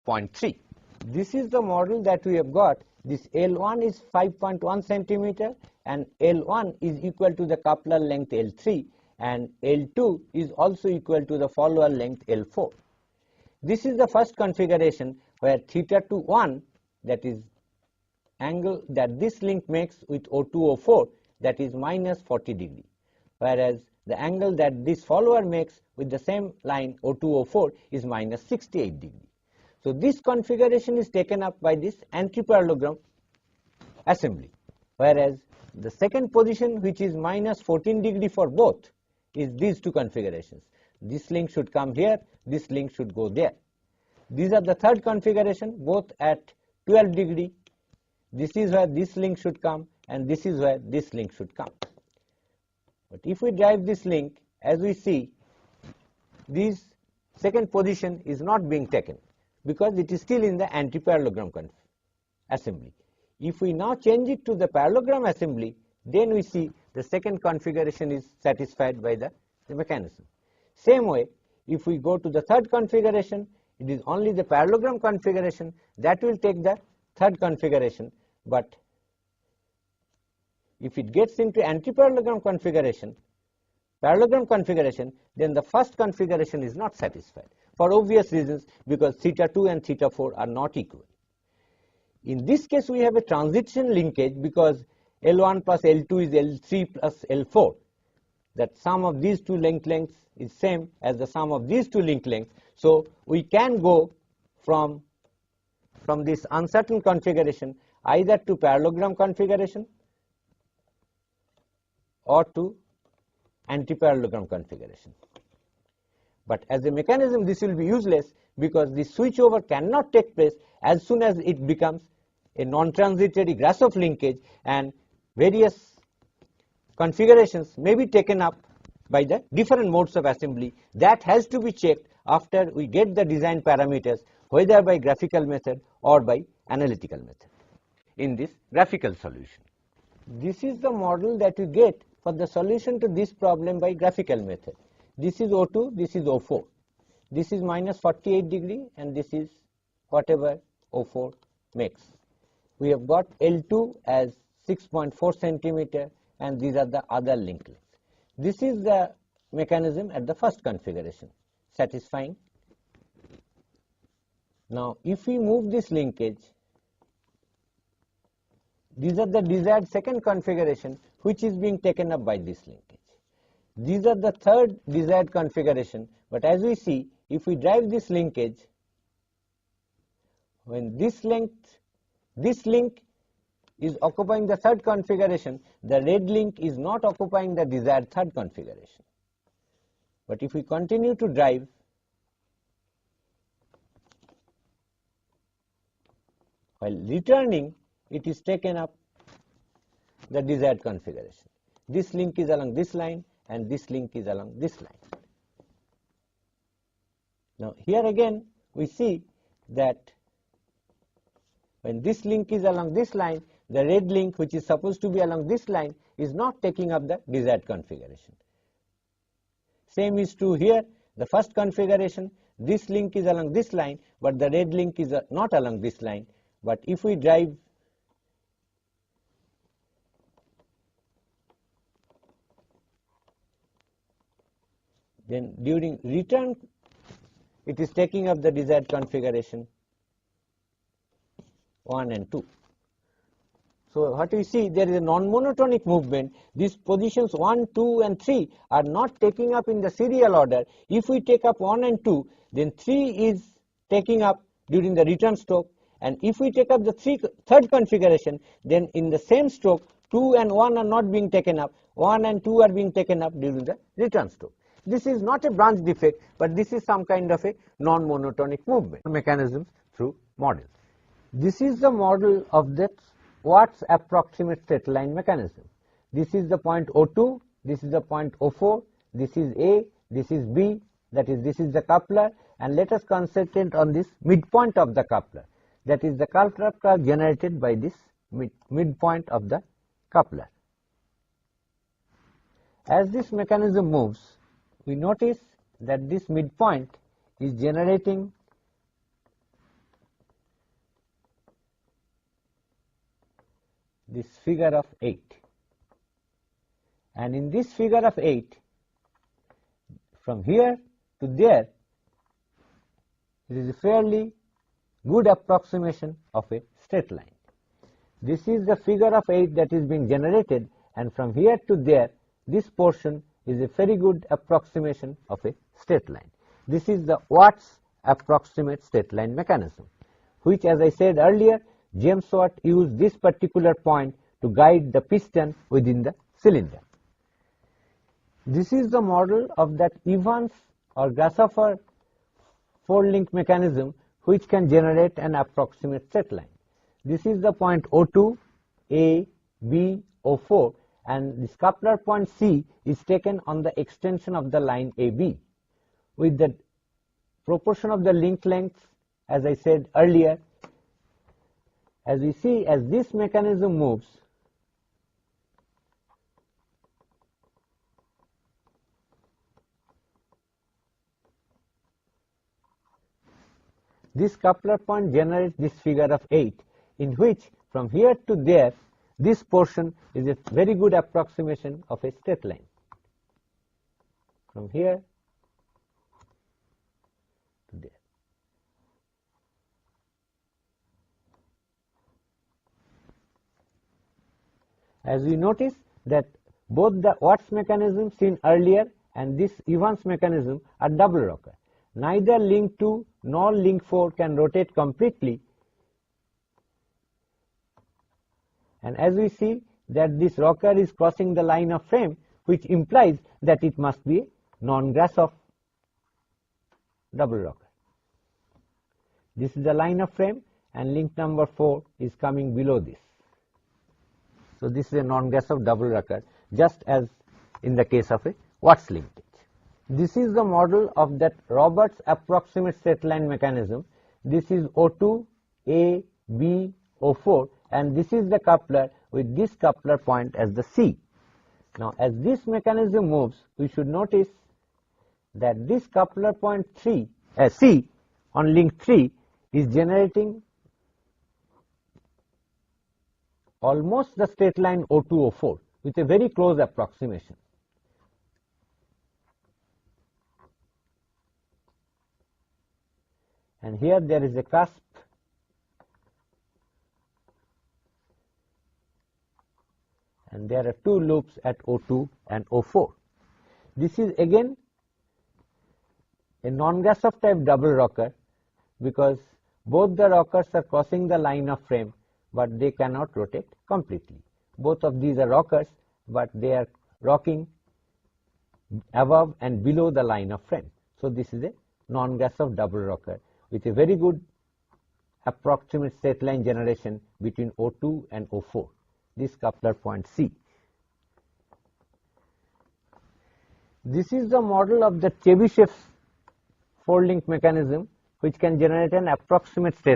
0.3. This is the model that we have got. This L1 is 5.1 centimeter and L1 is equal to the coupler length L3 and L2 is also equal to the follower length L4. This is the first configuration where theta to 1, that is angle that this link makes with O2O4, that is minus 40 degree, whereas the angle that this follower makes with the same line O2O4 is minus 68 degree. So this configuration is taken up by this antiparallelogram assembly, whereas the second position, which is minus 14 degree for both, is these two configurations. This link should come here, this link should go there. These are the third configuration, both at 12 degree. This is where this link should come and this is where this link should come. But if we drive this link, as we see, this second position is not being taken because it is still in the antiparallelogram assembly. If we now change it to the parallelogram assembly, then we see the second configuration is satisfied by the mechanism. Same way, if we go to the third configuration, it is only the parallelogram configuration that will take the third configuration, but if it gets into antiparallelogram configuration, parallelogram configuration, then the first configuration is not satisfied for obvious reasons, because theta 2 and theta 4 are not equal. In this case, we have a transition linkage because L1 plus L2 is L3 plus L4. That sum of these two link lengths is same as the sum of these two link lengths. So we can go from this uncertain configuration either to parallelogram configuration or to antiparallelogram configuration. But as a mechanism, this will be useless because the switchover cannot take place as soon as it becomes a non-transitory Grashof linkage, and various configurations may be taken up by the different modes of assembly. That has to be checked after we get the design parameters, whether by graphical method or by analytical method in this graphical solution. This is the model that we get for the solution to this problem by graphical method. This is O2, this is O4. This is minus 48 degree and this is whatever O4 makes. We have got L2 as 6.4 centimeter and these are the other link lengths. This is the mechanism at the first configuration, satisfying. Now if we move this linkage, these are the desired second configuration which is being taken up by this linkage. These are the third desired configuration, but as we see, if we drive this linkage, when this link is occupying the third configuration, the red link is not occupying the desired third configuration. But if we continue to drive, while returning, it is taken up the desired configuration. This link is along this line and this link is along this line. Now here again we see that when this link is along this line, the red link which is supposed to be along this line is not taking up the desired configuration. Same is true here, the first configuration, this link is along this line, but the red link is not along this line. But if we drive then during return it is taking up the desired configuration 1 and 2. So what we see, there is a non-monotonic movement. These positions 1, 2 and 3 are not taking up in the serial order. If we take up 1 and 2, then 3 is taking up during the return stroke, and if we take up the third configuration, then in the same stroke 2 and 1 are not being taken up, 1 and 2 are being taken up during the return stroke. This is not a branch defect, but this is some kind of a non-monotonic movement mechanism through models. This is the model of that Watt's approximate straight line mechanism. This is the point O2, this is the point O4, this is A, this is B, that is this is the coupler, and let us concentrate on this midpoint of the coupler. That is the coupler curve generated by this midpoint of the coupler. As this mechanism moves, we notice that this midpoint is generating this figure of 8. And in this figure of 8, from here to there, it is a fairly good approximation of a straight line. This is the figure of 8 that is being generated, and from here to there, this portion is a very good approximation of a straight line. This is the Watt's approximate straight line mechanism, which, as I said earlier, James Watt used this particular point to guide the piston within the cylinder. This is the model of that Evans or Grashofer four-link mechanism which can generate an approximate straight line. This is the point O2, A, B, O4, and this coupler point C is taken on the extension of the line AB. With the proportion of the link lengths, as I said earlier, as we see, as this mechanism moves, this coupler point generates this figure of 8, in which from here to there, this portion is a very good approximation of a straight line. From here to there. As we notice that both the Watt's mechanism seen earlier and this Evans mechanism are double rocker. Neither link 2 nor link 4 can rotate completely, and as we see that this rocker is crossing the line of frame, which implies that it must be a non-Grashof double rocker. This is the line of frame, and link number 4 is coming below this. So this is a non-Grashof double rocker, just as in the case of a Watt's linkage. This is the model of that Roberts approximate straight line mechanism. This is O2, A, B, O4, and this is the coupler with this coupler point as the C. Now, as this mechanism moves, we should notice that this coupler point C on link 3 is generating almost the straight line O2, O4 with a very close approximation. And here there is a cusp, and there are two loops at O2 and O4. This is again a non-Grashof type double rocker, because both the rockers are crossing the line of frame, but they cannot rotate completely. Both of these are rockers, but they are rocking above and below the line of frame. So this is a non-Grashof double rocker with a very good approximate straight line generation between O2 and O4, this coupler point C. This is the model of the Chebyshev's four-link mechanism, which can generate an approximate straight